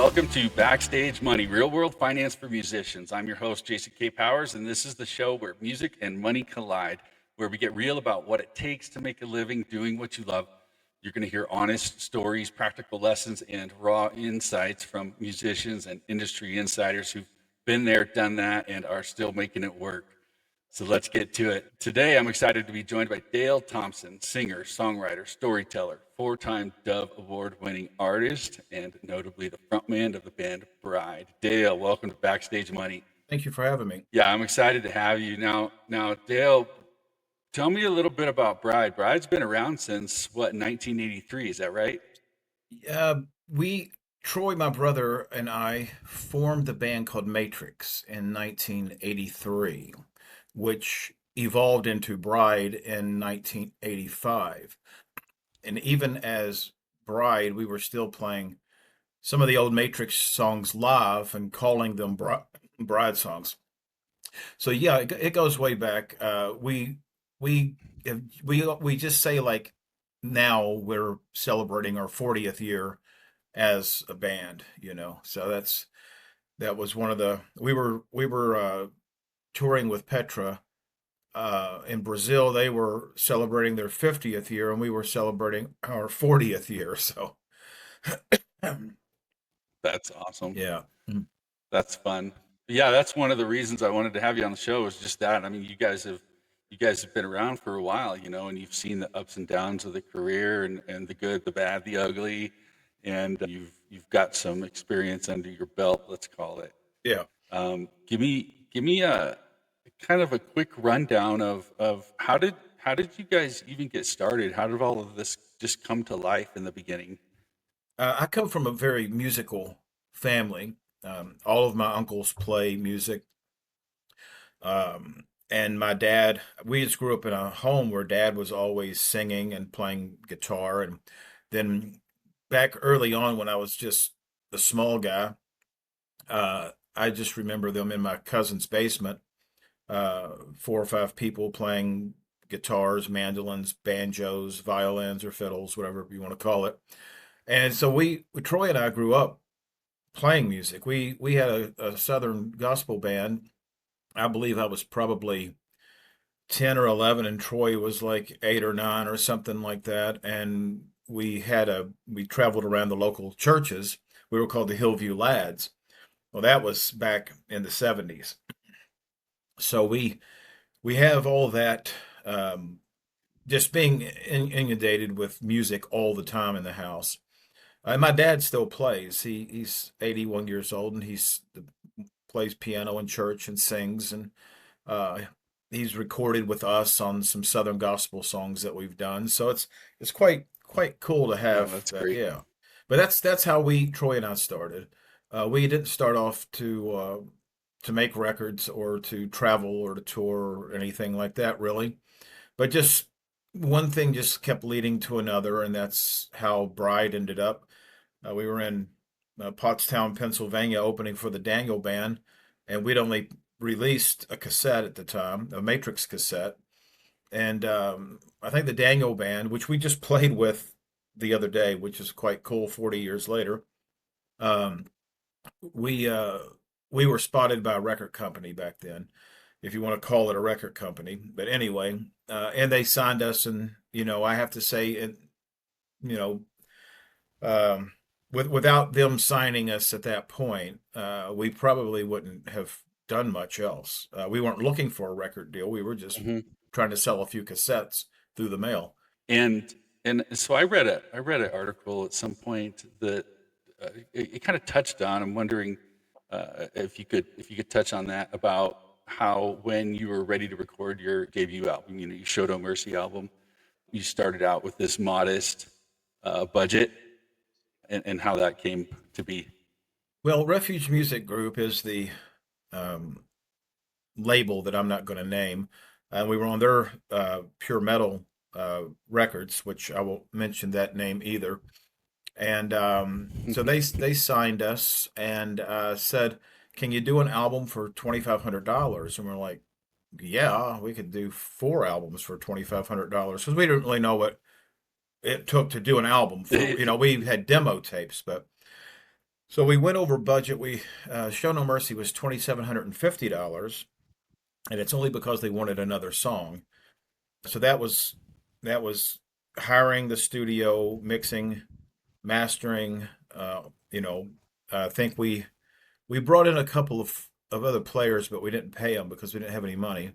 Welcome to Backstage Money, real world finance for musicians. I'm your host, Jason K. Powers, and this is the show where music and money collide, where we get real about what it takes to make a living doing what you love. You're going to hear honest stories, practical lessons, and raw insights from musicians and industry insiders who've been there, done that, and are still making it work. So let's get to it. Today, I'm excited to be joined by Dale Thompson, singer, songwriter, storyteller, four-time Dove Award-winning artist, and notably the frontman of the band Bride. Dale, welcome to Backstage Money. Thank you for having me. Yeah, I'm excited to have you. Now, Dale, tell me a little bit about Bride. Bride's been around since, 1983, is that right? Troy, my brother, and I formed the band called Matrix in 1983, which evolved into Bride in 1985. And even as Bride, we were still playing some of the old Matrix songs live and calling them Bride songs. So yeah, it goes way back. We just say like now we're celebrating our 40th year as a band, So that was one of the we were touring with Petra in Brazil. They were celebrating their 50th year, and we were celebrating our 40th year. So That's awesome. yeah. That's fun. Yeah, that's one of the reasons I wanted to have you on the show is just that. I mean, you guys have been around for a while, and you've seen the ups and downs of the career and the good, the bad, the ugly, and you've got some experience under your belt, let's call it. Yeah. Give me a kind of a quick rundown of how did you guys even get started? How did all of this just come to life in the beginning? I come from a very musical family. All of my uncles play music. And my dad, we just grew up in a home where dad was always singing and playing guitar. And then back early on when I was just a small guy, I just remember them in my cousin's basement, 4 or 5 people playing guitars, mandolins, banjos, violins, or fiddles, whatever you want to call it. And so Troy and I grew up playing music. We had a Southern gospel band. I believe I was probably 10 or 11 and Troy was like 8 or 9 or something like that. And we traveled around the local churches. We were called the Hillview Lads. Well, that was back in the 70s. So we have all that, just being inundated with music all the time in the house. And my dad still plays. He's 81 years old, and plays piano in church and sings. And he's recorded with us on some Southern gospel songs that we've done. So it's quite cool to have. That's great. Yeah, but that's how Troy and I started. We didn't start off to make records or to travel or to tour or anything like that, really. But just one thing just kept leading to another, and that's how Bride ended up. We were in Pottstown, Pennsylvania, opening for the Daniel Band, and we'd only released a cassette at the time, a Matrix cassette. And I think the Daniel Band, which we just played with the other day, which is quite cool 40 years later, we were spotted by a record company back then, if you want to call it a record company. But anyway, and they signed us, and I have to say, without them signing us at that point, we probably wouldn't have done much else. We weren't looking for a record deal. We were just trying to sell a few cassettes through the mail. And so I read an article at some point that it kind of touched on. I'm wondering if you could touch on that, about how when you were ready to record your debut album, you Show No Mercy album, you started out with this modest budget, and how that came to be. Well, Refuge Music Group is the label that I'm not going to name. We were on their Pure Metal records, which I won't mention that name either. And so they signed us and said, "Can you do an album for $2,500?" And we're like, "Yeah, we could do 4 albums for $2,500," because we didn't really know what it took to do an album. We had demo tapes, but So we went over budget. We Show No Mercy was $2,750, and it's only because they wanted another song. So that was hiring the studio, mixing, mastering. You know, I think we brought in a couple of other players, but we didn't pay them because we didn't have any money.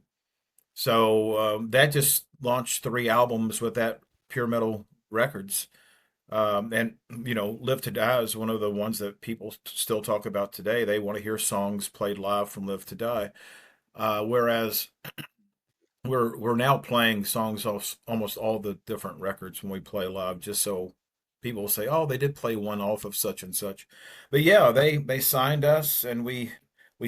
So that just launched 3 albums with that Pure Metal Records. And Live to Die is one of the ones that people still talk about today. They want to hear songs played live from Live to Die. Whereas we're now playing songs off almost all the different records when we play live, just so people say, "Oh, they did play one off of such and such." But yeah, they signed us, and we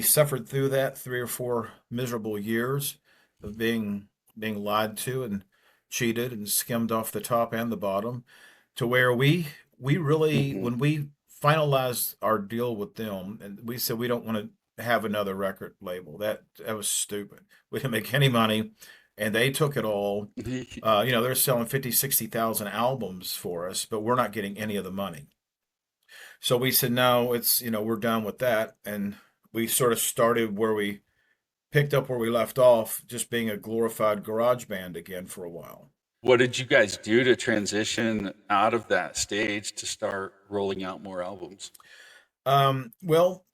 suffered through that 3 or 4 miserable years of being lied to and cheated and skimmed off the top and the bottom, to where we really, Hmm. when we finalized our deal with them, and we said we don't want to have another record label. That was stupid. We didn't make any money, and they took it all. They're selling 50, 60,000 albums for us, but we're not getting any of the money. So we said, no, we're done with that. And we sort of started where we picked up where we left off, just being a glorified garage band again for a while. What did you guys do to transition out of that stage to start rolling out more albums? Well,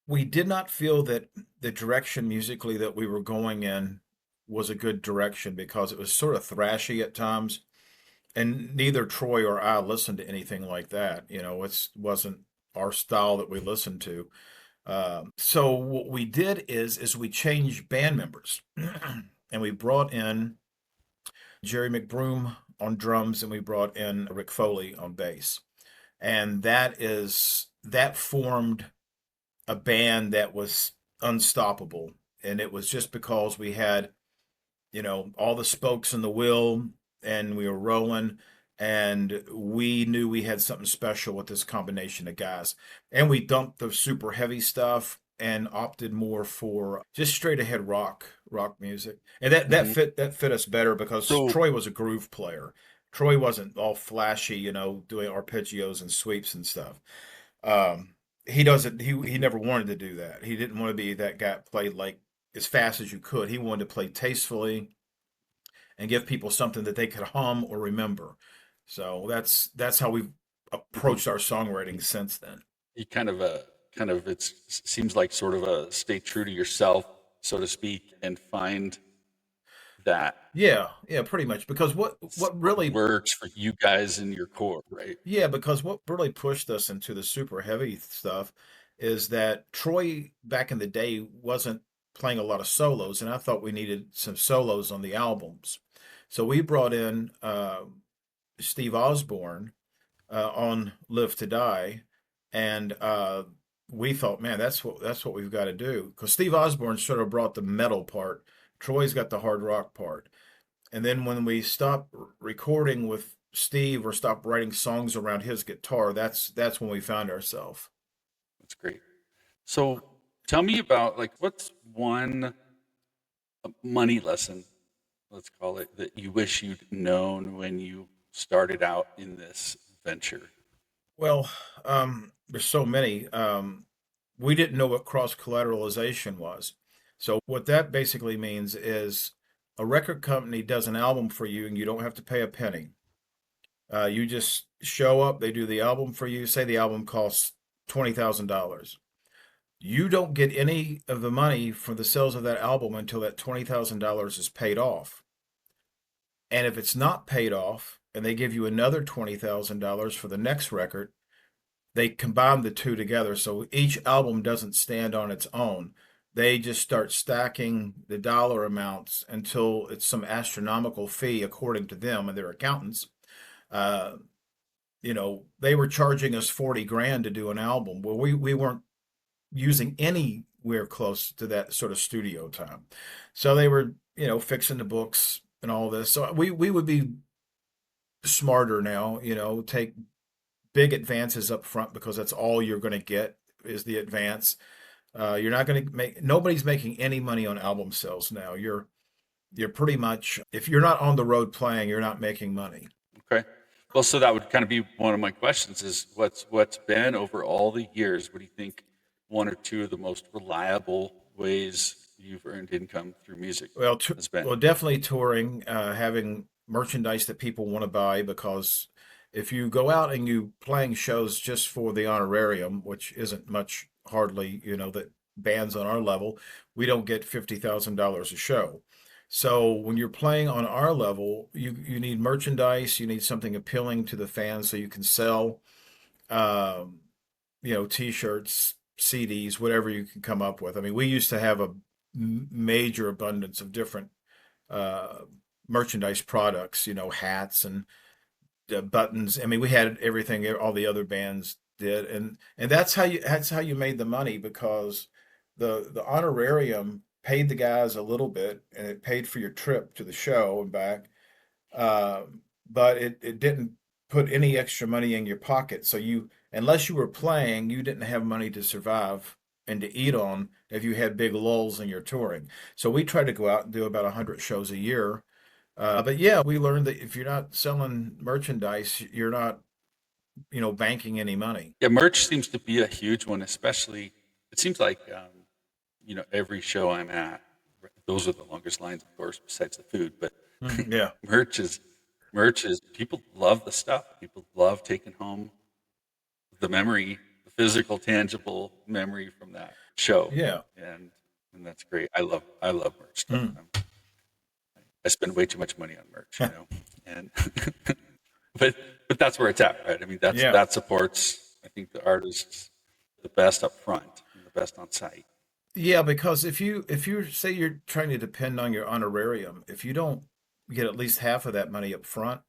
we did not feel that the direction musically that we were going in was a good direction, because it was sort of thrashy at times, and neither Troy or I listened to anything like that. It wasn't our style that we listened to. So what we did is we changed band members, and we brought in Jerry McBroom on drums, and we brought in Rick Foley on bass, and that formed a band that was unstoppable. And it was just because we had, all the spokes in the wheel, and we were rolling, and we knew we had something special with this combination of guys. And we dumped the super heavy stuff and opted more for just straight ahead rock music. And that Hmm. fit us better, because So, Troy was a groove player. Troy wasn't all flashy, doing arpeggios and sweeps and stuff. He doesn't. He never wanted to do that. He didn't want to be that guy that played like as fast as you could. He wanted to play tastefully and give people something that they could hum or remember. So that's how we've mhm. approached our songwriting since then. You kind of it seems like sort of a stay true to yourself, so to speak, and find that Yeah, pretty much. Because what really works for you guys in your core, right? Yeah, because what really pushed us into the super heavy stuff is that Troy back in the day wasn't playing a lot of solos, and I thought we needed some solos on the albums. So we brought in Steve Osborne on Live to Die, and we thought, man, that's what we've got to do, because Steve Osborne sort of brought the metal part. Troy's got the hard rock part. And then when we stopped recording with Steve, or stopped writing songs around his guitar, that's when we found ourselves. That's great. So tell me about, like, what's one money lesson, let's call it, that you wish you'd known when you started out in this venture? Well, there's so many. We didn't know what cross collateralization was. So what that basically means is a record company does an album for you, and you don't have to pay a penny. You just show up, they do the album for you. Say the album costs $20,000. You don't get any of the money from the sales of that album until that $20,000 is paid off. And if it's not paid off, and they give you another $20,000 for the next record, they combine the two together. So each album doesn't stand on its own. They just start stacking the dollar amounts until it's some astronomical fee, according to them and their accountants. Uh, they were charging us 40 grand to do an album. Well, we weren't using anywhere close to that sort of studio time. So they were, fixing the books and all this. So we would be smarter now, take big advances up front, because that's all you're going to get is the advance. You're not going to nobody's making any money on album sales now. You're pretty much, if you're not on the road playing, you're not making money. Okay. Well, so that would kind of be one of my questions is what's been over all the years, what do you think one or two of the most reliable ways you've earned income through music Well, has been? definitely touring, having merchandise that people want to buy, because if you go out and you playing shows just for the honorarium, which isn't much, hardly, that bands on our level, we don't get $50,000 a show. So when you're playing on our level, you need merchandise, you need something appealing to the fans so you can sell, um, t-shirts, CDs, whatever you can come up with. I mean, we used to have a major abundance of different uh, merchandise products, hats and buttons. I mean, we had everything all the other bands did, and that's how you made the money, because the honorarium paid the guys a little bit, and it paid for your trip to the show and back. Uh, but it didn't put any extra money in your pocket. So unless you were playing, you didn't have money to survive and to eat on if you had big lulls in your touring. So we tried to go out and do about 100 shows a year. But yeah, we learned that if you're not selling merchandise, you're not, banking any money. Yeah, merch seems to be a huge one, especially it seems like every show I'm at, those are the longest lines, of course, besides the food, but Yeah. merch is people love the stuff. People love taking home the memory, the physical, tangible memory from that show. Yeah. And that's great. I love merch stuff. Mm. I spend way too much money on merch, and but that's where it's at, right? I mean, Yeah. that supports, I think, the artists the best up front and the best on site. Yeah, because if you say you're trying to depend on your honorarium, if you don't get at least half of that money up front,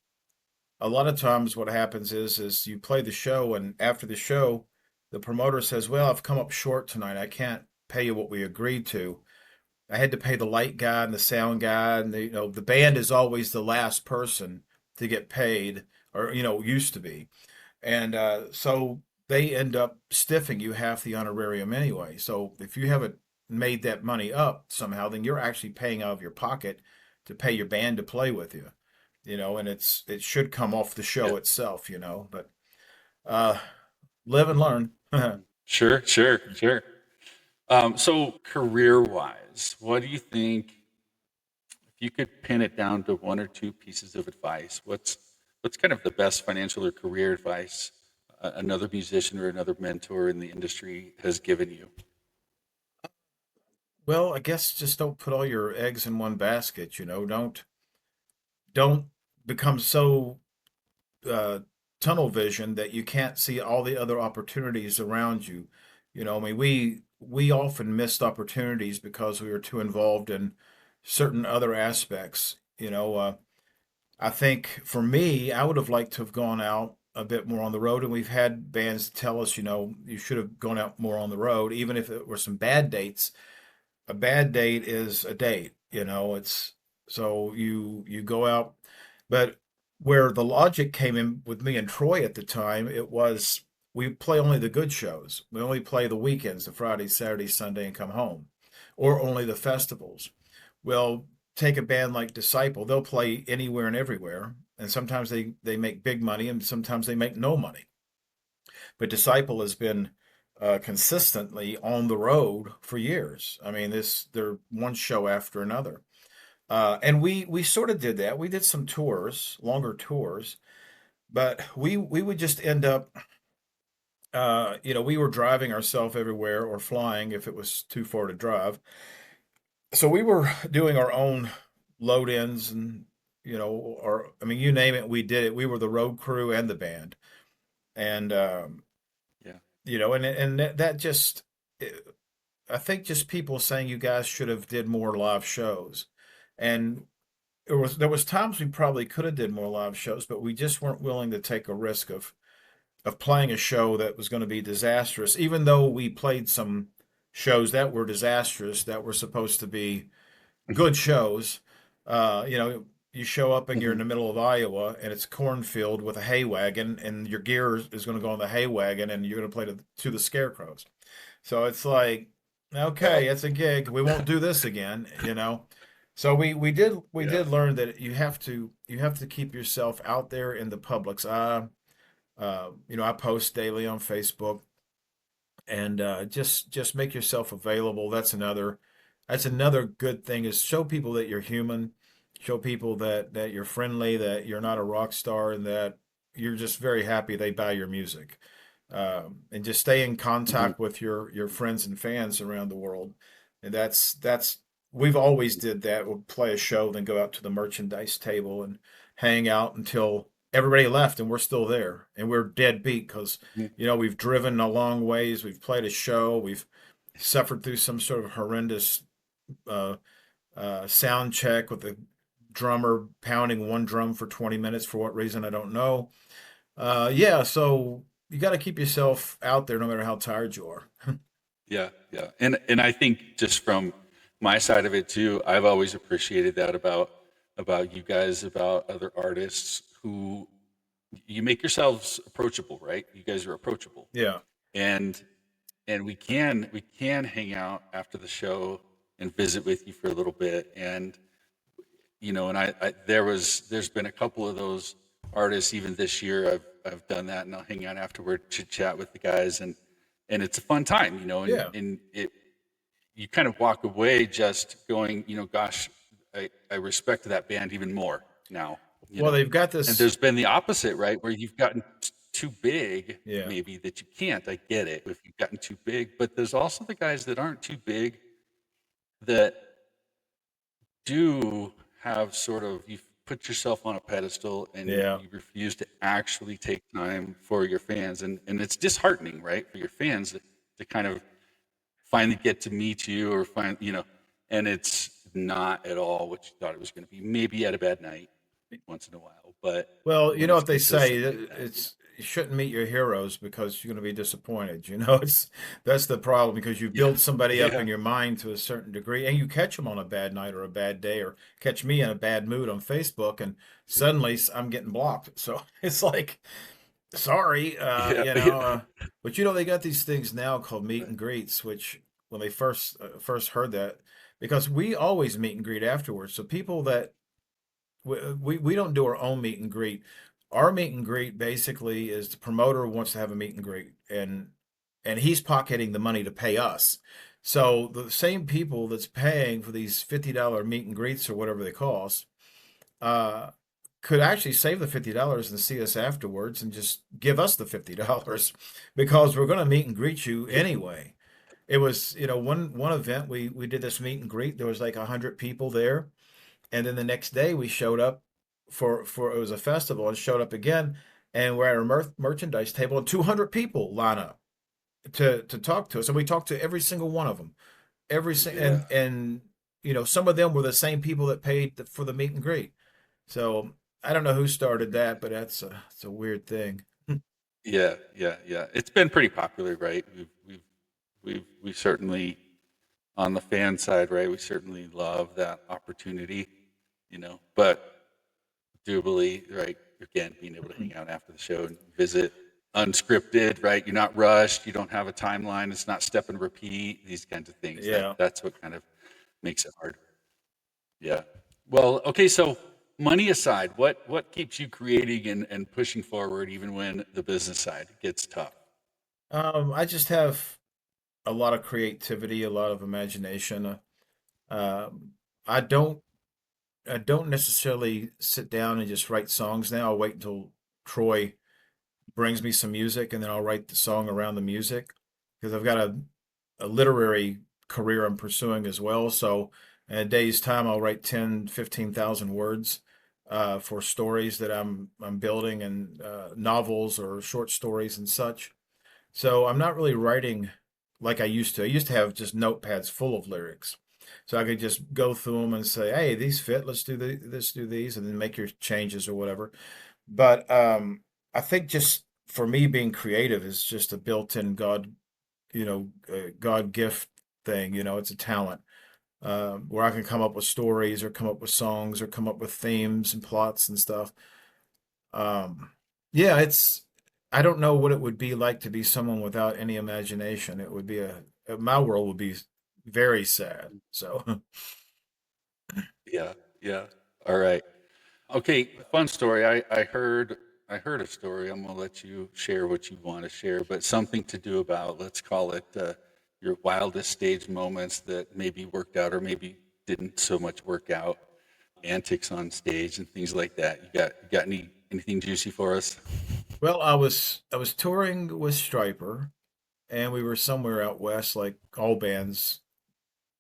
a lot of times what happens is you play the show, and after the show, the promoter says, "Well, I've come up short tonight. I can't pay you what we agreed to. I had to pay the light guy and the sound guy, and the band is always the last person to get paid, or used to be, and so they end up stiffing you half the honorarium anyway. So if you haven't made that money up somehow, then you're actually paying out of your pocket to pay your band to play with you, and it should come off the Yeah, show itself, but uh, live and learn. sure, sure, sure. So career-wise, what do you think, if you could pin it down to one or two pieces of advice, what's kind of the best financial or career advice another musician or another mentor in the industry has given you? Well, I guess just don't put all your eggs in one basket. Don't become so uh, tunnel vision that you can't see all the other opportunities around you. I mean, we often missed opportunities because we were too involved in certain other aspects. I think for me, I would have liked to have gone out a bit more on the road, and we've had bands tell us, you should have gone out more on the road, even if it were some bad dates. A bad date is a date, it's so you go out. But where the logic came in with me and Troy at the time, it was we play only the good shows. We only play the weekends, the Friday, Saturday, Sunday, and come home, or only the festivals. Well, take a band like Disciple, they'll play anywhere and everywhere, and sometimes they make big money, and sometimes they make no money. But Disciple has been consistently on the road for years. I mean, they're one show after another. And we sort of did that. We did some tours, longer tours, but we would just end up, we were driving ourselves everywhere or flying if it was too far to drive. So we were doing our own load ins, and, or I mean, you name it, we did it. We were the road crew and the band. And, Yeah. and that just, I think just people saying you guys should have did more live shows. And there was times we probably could have did more live shows, but we just weren't willing to take a risk of playing a show that was going to be disastrous, even though we played some shows that were disastrous, that were supposed to be good shows. You show up and you're in Mhm. the middle of Iowa, and it's a cornfield with a hay wagon, and your gear is going to go on the hay wagon, and you're going to play to the scarecrows. So it's like, Yeah. okay, it's a gig. We won't do this again. So we Yeah. did learn that you have to keep yourself out there in the public's eye. I post daily on Facebook, and just make yourself available. That's another good thing, is show people that you're human, show people that you're friendly, that you're not a rock star, and that you're just very happy they buy your music. And just stay in Mhm. contact with your friends and fans around the world. And that's we've always did that. We'll play a show, then go out to the merchandise table and hang out until everybody left, and we're still there, and we're dead beat because Mhm. we've driven a long ways, we've played a show, we've suffered through some sort of horrendous uh, sound check with the drummer pounding one drum for 20 minutes for what reason I don't know. Yeah, so you got to keep yourself out there no matter how tired you are. Yeah, yeah. And I think just from my side of it too, I've always appreciated that about you guys, about other artists who you make yourselves approachable, right? You guys are approachable. Yeah, And we can hang out after the show and visit with you for a little bit. And and there's been a couple of those artists even this year. I've done that, and I'll hang out afterward, chit chat with the guys, and it's a fun time, and yeah. you kind of walk away just going, gosh, I respect that band even more now, Well, they've got and this. there's been the opposite, right, where you've gotten too big, Yeah, maybe that you can't. I get it if you've gotten too big, but there's also the guys that aren't too big that do have sort of, you've put yourself on a pedestal and yeah. you refuse to actually take time for your fans, and it's disheartening, right, for your fans to kind of finally get to meet you or find, and it's not at all what you thought it was going to be. Maybe you had a bad night once in a while, but Well, you when know it's what they say, consistent like that. it's you shouldn't meet your heroes because you're going to be disappointed. It's that's the problem, because you Yeah, build somebody up yeah, in your mind to a certain degree, and you catch them on a bad night or a bad day, or catch me in a bad mood on Facebook, and suddenly I'm getting blocked. So it's like, sorry, yeah, yeah, but they got these things now called meet and greets, which when they first heard that, because we always meet and greet afterwards. So people that we don't do our own meet and greet. Our meet and greet basically is the promoter wants to have a meet and greet, and he's pocketing the money to pay us. So the same people that's paying for these $50 meet and greets or whatever they cost, uh, could actually save the $50 and see us afterwards and just give us the $50 because we're going to meet and greet you anyway. It was, one event we did this meet and greet. There was like 100 people there, and then the next day we showed up for it was a festival, and showed up again, and we're at a merchandise table, and 200 people line up to talk to us, and we talked to every single one of them, yeah, and some of them were the same people that paid for the meet and greet. So I don't know who started that, but it's a weird thing. yeah, yeah, yeah. It's been pretty popular, right? We certainly, on the fan side, right? We certainly love that opportunity, but do believe, right? Again, being able to hang out after the show and visit unscripted, right? You're not rushed. You don't have a timeline. It's not step and repeat. These kinds of things. Yeah. That's what kind of makes it hard. Yeah. Well, okay. So money aside, what keeps you creating and pushing forward even when the business side gets tough? I just have a lot of creativity, a lot of imagination. Um, I don't I don't necessarily sit down and just write songs now. I'll wait until Troy brings me some music, and then I'll write the song around the music, because I've got a literary career I'm pursuing as well. So in a day's time, I'll write 10, 15,000 words for stories that I'm building, and novels or short stories and such. So I'm not really writing like I used to. I used to have just notepads full of lyrics. So I could just go through them and say, "Hey, these fit. Let's do these," and then make your changes or whatever. But I think just for me, being creative is just a built-in God gift thing. It's a talent, where I can come up with stories, or come up with songs, or come up with themes and plots and stuff. Um, yeah, I don't know what it would be like to be someone without any imagination. It would be my world would be very sad. So Yeah, yeah. All right. Okay, fun story. I heard a story. I'm gonna let you share what you want to share, but something to do about, let's call it, your wildest stage moments that maybe worked out or maybe didn't so much work out, antics on stage and things like that. You got anything juicy for us? Well, I was touring with Striper, and we were somewhere out west, like all bands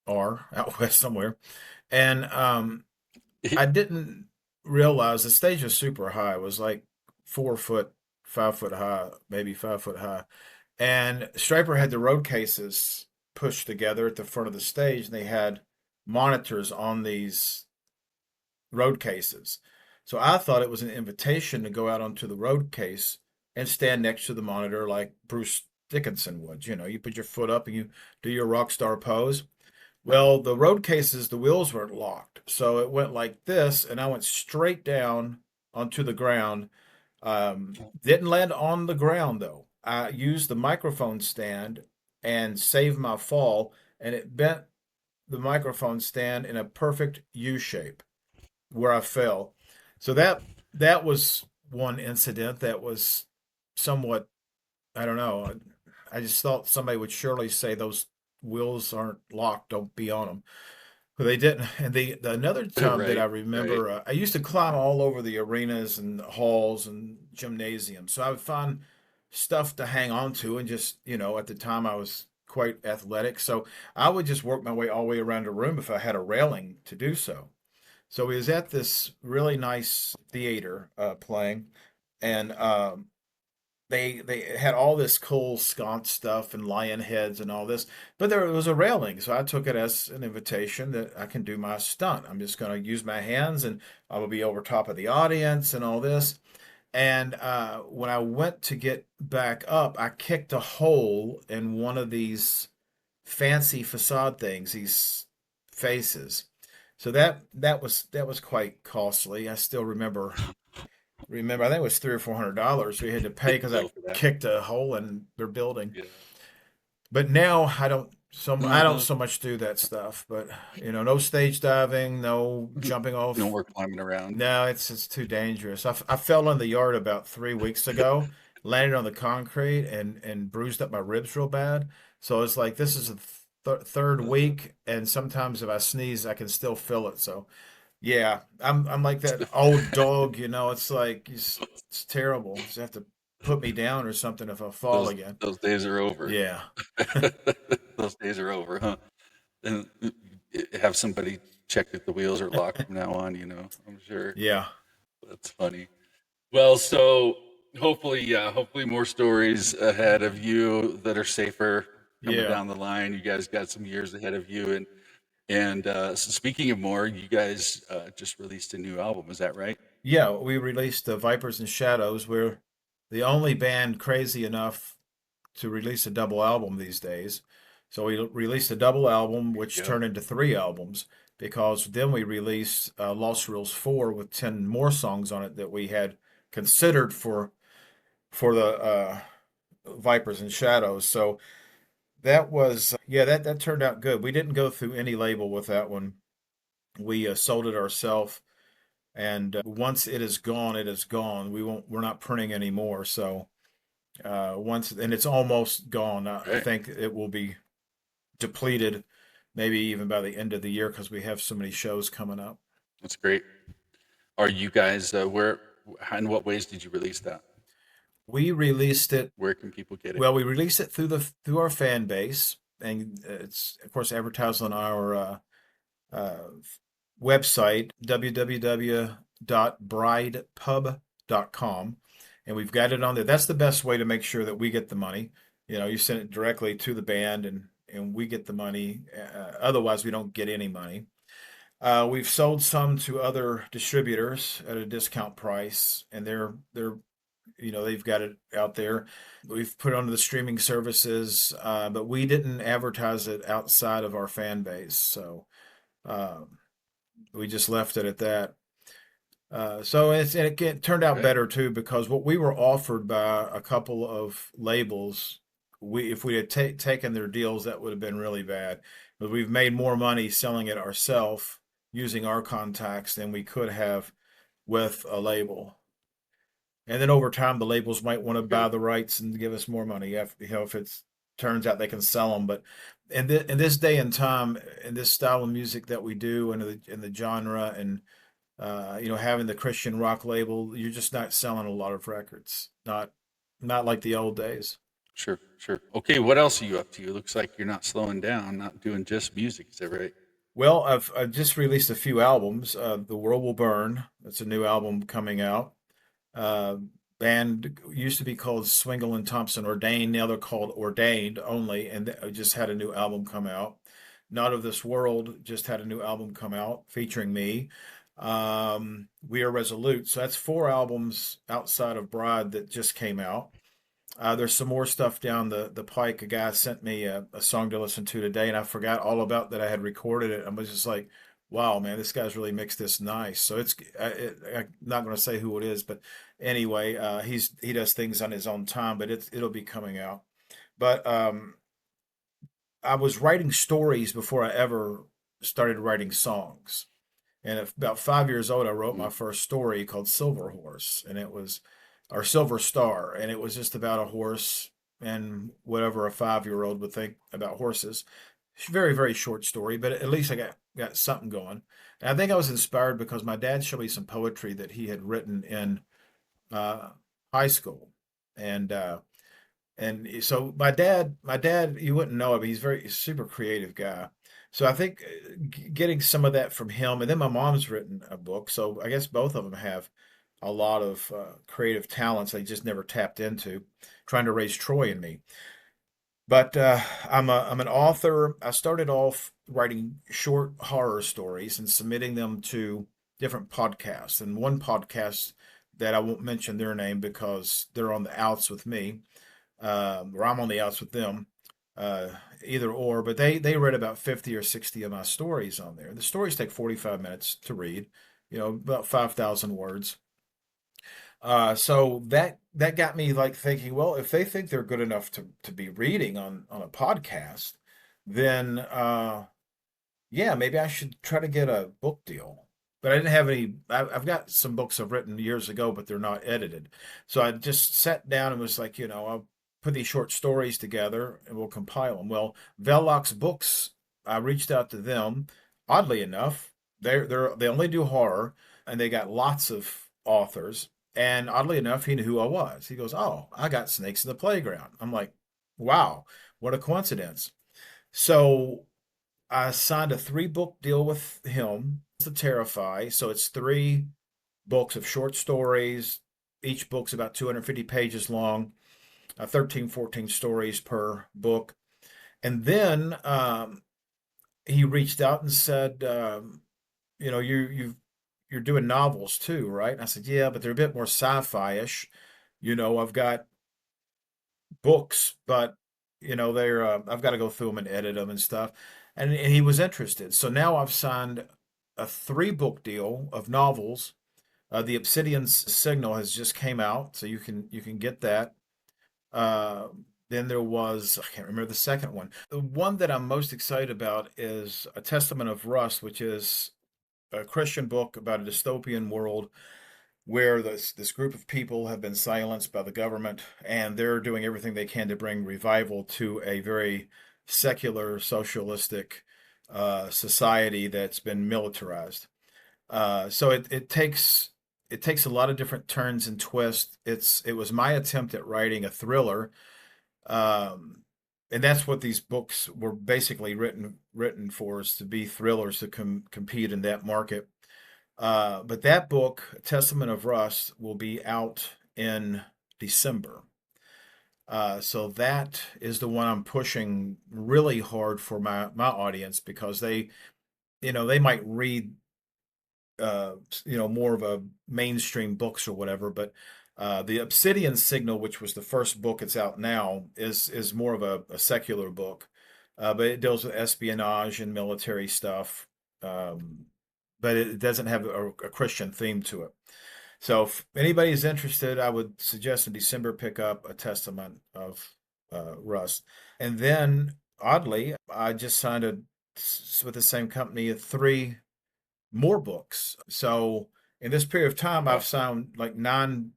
are out west somewhere. And I didn't realize the stage was super high. It was like 4 foot, 5 foot high, maybe 5 foot high. And Striper had the road cases pushed together at the front of the stage, and they had monitors on these road cases. So I thought it was an invitation to go out onto the road case and stand next to the monitor like Bruce Dickinson would. You know, you put your foot up and you do your rock star pose. Well, the road cases, the wheels weren't locked. So it went like this, and I went straight down onto the ground. Didn't land on the ground, though. I used the microphone stand and saved my fall, and it bent the microphone stand in a perfect U shape where I fell. So that was one incident that was somewhat, I don't know. I just thought somebody would surely say those wheels aren't locked, don't be on them. But they didn't. And the another time that I Right, right. remember, I used to climb all over the arenas and halls and gymnasiums. So I would find stuff to hang on to, and just, at the time I was quite athletic. So I would just work my way all the way around the room if I had a railing to do so. So we was at this really nice theater playing, and they had all this cool sconce stuff and lion heads and all this, but there was a railing, so I took it as an invitation that I can do my stunt. I'm just going to use my hands, and I will be over top of the audience and all this. And when I went to get back up, I kicked a hole in one of these fancy facade things, these faces. So that was quite costly. I still remember, I think it was $300 or $400 we had to pay Big because I bill for that. kicked a hole in their building. Yeah. But now I don't Uh-huh. so much do that stuff. But no stage diving, no jumping No off. more climbing around. No, it's too dangerous. I fell in the yard about 3 weeks ago, landed on the concrete and bruised up my ribs real bad. So it's like this is the third Uh, week, and sometimes if I sneeze, I can still feel it. So yeah, I'm like that old dog. It's like it's terrible. You have to put me down or something if I fall those again. those days are over. Yeah, Those days are over, huh? And have somebody check that the wheels are locked from now on, I'm sure. yeah, That's funny. Well, so hopefully, yeah, hopefully more stories ahead of you that are safer coming yeah, down the line. You guys got some years ahead of you, and so speaking of more, you guys just released a new album. Is that right? yeah. We released Vipers and Shadows. We're the only band crazy enough to release a double album these days. So we released a double album, which Yeah. turned into 3 albums, because then we released Lost Rules 4 with 10 more songs on it that we had considered for the Vipers and Shadows. So that was, yeah, that turned out good. We didn't go through any label with that one. We sold it ourselves, and once it is gone, it is gone. We're not printing anymore. So once, and it's almost gone. I Right. think it will be depleted, maybe even by the end of the year, because we have so many shows coming up. That's great. Are you guys where? In what ways did you release that? We released it. Where can people get it? Well, we released it through our fan base, and it's of course advertised on our uh, website, www.bridepub.com, and we've got it on there. That's the best way to make sure that we get the money. You send it directly to the band, and we get the money. Otherwise, we don't get any money. We've sold some to other distributors at a discount price, and they've got it out there. We've put it onto the streaming services, but we didn't advertise it outside of our fan base. So um, we just left it at that. And it turned out Okay. better too, because what we were offered by a couple of labels, if we had taken their deals, that would have been really bad. But we've made more money selling it ourselves using our contacts than we could have with a label. And then over time, the labels might want to Sure. buy the rights and give us more money if it turns out they can sell them. But in this day and time, in this style of music that we do, and in the genre, and having the Christian rock label, you're just not selling a lot of records. Not like the old days. Sure, sure. Okay, what else are you up to? It looks like you're not slowing down, not doing just music. Is that right? Well, I've just released a few albums. The World Will Burn. That's a new album coming out. Uh, Band used to be called Swingle and Thompson Ordained. Now they're called Ordained only, and just had a new album come out. Not of This World just had a new album come out featuring me. We Are Resolute. So that's four albums outside of Bride that just came out. There's some more stuff down the pike. A guy sent me a song to listen to today, and I forgot all about that I had recorded it. I was just like, wow, man, this guy's really mixed this nice. So I'm not going to say who it is, but anyway, he does things on his own time, but it'll be coming out. But I was writing stories before I ever started writing songs. And at about 5 years old, I wrote Mm. my first story called Silver Horse, and it was, or Silver Star, and it was just about a horse and whatever a 5-year-old would think about horses. Very, very short story, but at least I got something going. And I think I was inspired because my dad showed me some poetry that he had written in uh, high school, and so my dad, you wouldn't know it, but he's super creative guy. So I think getting some of that from him, and then my mom's written a book, so I guess both of them have a lot of creative talents they just never tapped into, trying to raise Troy in me. But I'm an author. I started off writing short horror stories and submitting them to different podcasts. And one podcast that I won't mention their name because they're on the outs with me, or I'm on the outs with them, uh, either or. But they read about 50 or 60 of my stories on there. The stories take 45 minutes to read, about 5,000 words. So that got me like thinking, well, if they think they're good enough to be reading on a podcast, then yeah, maybe I should try to get a book deal. But I didn't have any. I've got some books I've written years ago, but they're not edited. So I just sat down and was like, I'll put these short stories together and we'll compile them. Well, Velox Books, I reached out to them. Oddly enough, they only do horror, and they got lots of authors. And oddly enough, he knew who I was. He goes, "Oh, I got Snakes in the Playground." I'm like, "Wow, what a coincidence." So I signed a 3-book deal with him to Terrify. So it's 3 books of short stories. Each book's about 250 pages long, 13, 14 stories per book. And then he reached out and said, you're doing novels too, right? And I said, yeah, but they're a bit more sci-fi-ish. I've got books, but they're I've got to go through them and edit them and stuff. And he was interested. So now I've signed a 3-book deal of novels. The Obsidian Signal has just came out, so you can get that. Uh, then there was, I can't remember the second one. The one that I'm most excited about is A Testament of Rust, which is a Christian book about a dystopian world where this group of people have been silenced by the government, and they're doing everything they can to bring revival to a very secular, socialistic society that's been militarized. So it takes a lot of different turns and twists. It was my attempt at writing a thriller, um, and that's what these books were basically written for, is to be thrillers to compete in that market. But that book, Testament of Rust, will be out in December. So that is the one I'm pushing really hard for my audience, because they might read more of a mainstream books or whatever, but the Obsidian Signal, which was the first book that's out now, is more of a secular book, but it deals with espionage and military stuff. But it doesn't have a Christian theme to it. So if anybody's interested, I would suggest in December pick up A Testament of Rust. And then, oddly, I just signed with the same company, 3 more books. So in this period of time, I've Wow. signed like 9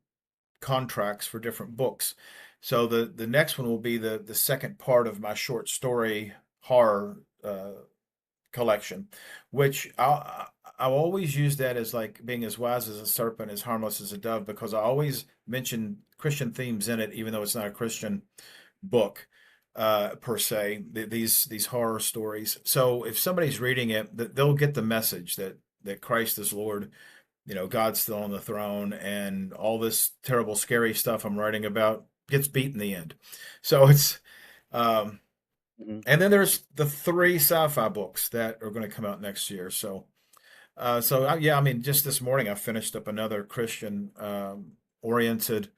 contracts for different books. So the next one will be the second part of my short story horror collection, which I'll always use that as like being as wise as a serpent, as harmless as a dove, because I always mention Christian themes in it, even though it's not a Christian book per se. These horror stories. So if somebody's reading it, they'll get the message that Christ is Lord. God's still on the throne, and all this terrible, scary stuff I'm writing about gets beat in the end. So it's, um, Mhm. and then there's the 3 sci-fi books that are going to come out next year. So, yeah, I mean, just this morning I finished up another Christian oriented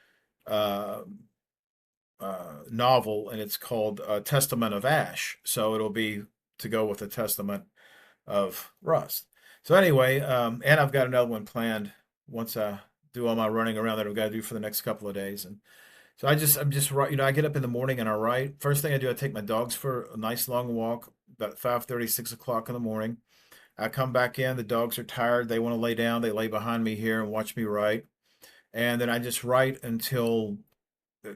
uh, novel, and it's called Testament of Ash. So it'll be to go with the Testament of Rust. So anyway, and I've got another one planned once I do all my running around that I've got to do for the next couple of days. And so I'm just right. I get up in the morning and I write. First thing I do, I take my dogs for a nice long walk, about 5:30, 6 o'clock in the morning. I come back in. The dogs are tired. They want to lay down. They lay behind me here and watch me write. And then I just write until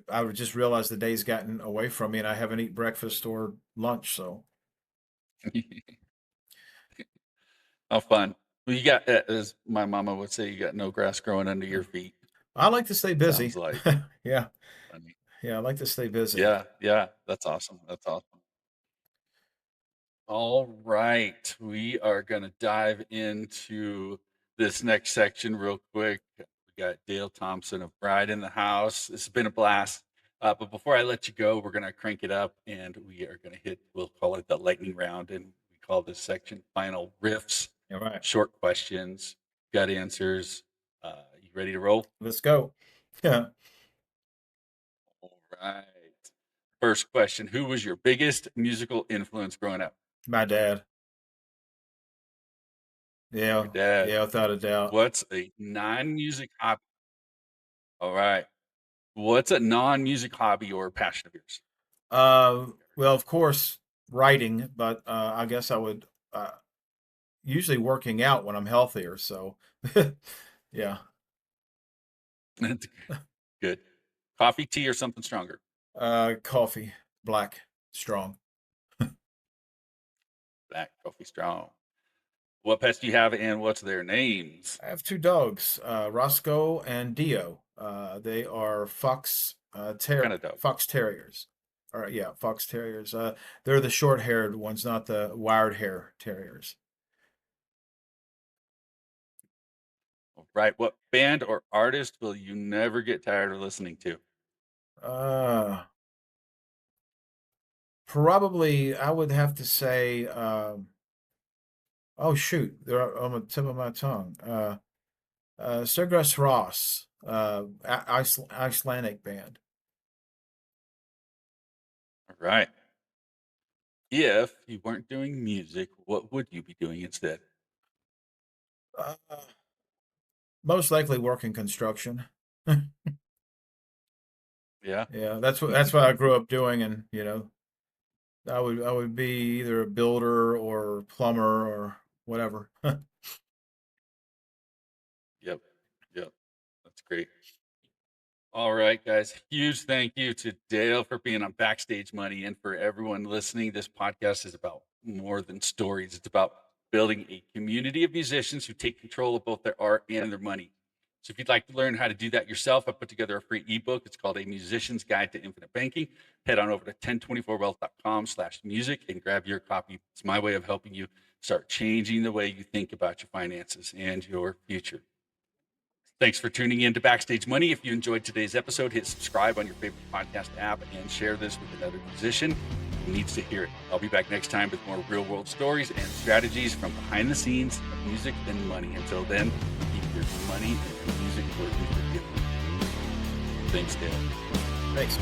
I would just realize the day's gotten away from me and I haven't eaten breakfast or lunch. So How fun. Well, you got, as my mama would say, you got no grass growing under your feet. I like to stay busy. Sounds like. Yeah. Funny. Yeah. I like to stay busy. Yeah, yeah, that's awesome. That's awesome. All right, we are going to dive into this next section real quick. We got Dale Thompson of Bride in the house. This has been a blast. But before I let you go, we're going to crank it up and we are going to hit, we'll call it the lightning round. And we call this section final riffs, All right. short questions, gut answers. You ready to roll? Let's go. Yeah. All right. First question: who was your biggest musical influence growing up? My dad. Yeah. Your dad. Yeah. Without a doubt. What's a non-music hobby? All right. What's a non-music hobby or passion of yours? Well, of course, writing, but I guess I would usually working out when I'm healthier. So, yeah. That's good. Coffee, tea, or something stronger? Coffee, black, strong. Black coffee, strong. What pets do you have and what's their names? I have 2 dogs, Roscoe and Dio. They are fox What kind of dog? fox terriers. Or yeah, fox terriers. They're the short-haired ones, not the wired hair terriers. All right. What band or artist will you never get tired of listening to? Probably I would have to say, oh shoot, they're on the tip of my tongue. Sigur Ross, Icelandic band. All right. If you weren't doing music, what would you be doing instead? Uh, Most likely work in construction. Yeah. Yeah, that's what I grew up doing, and I would be either a builder or plumber or whatever. Yep. Yep. That's great. All right, guys. Huge thank you to Dale for being on Backstage Money, and for everyone listening. This podcast is about more than stories. It's about building a community of musicians who take control of both their art and their money. So if you'd like to learn how to do that yourself, I put together a free ebook. It's called A Musician's Guide to Infinite Banking. Head on over to 1024wealth.com/music and grab your copy. It's my way of helping you start changing the way you think about your finances and your future. Thanks for tuning in to Backstage Money. If you enjoyed today's episode, hit subscribe on your favorite podcast app and share this with another musician who needs to hear it. I'll be back next time with more real-world stories and strategies from behind the scenes of music and money. Until then, keep your money and your music working for you. Thanks, Dale. Thanks.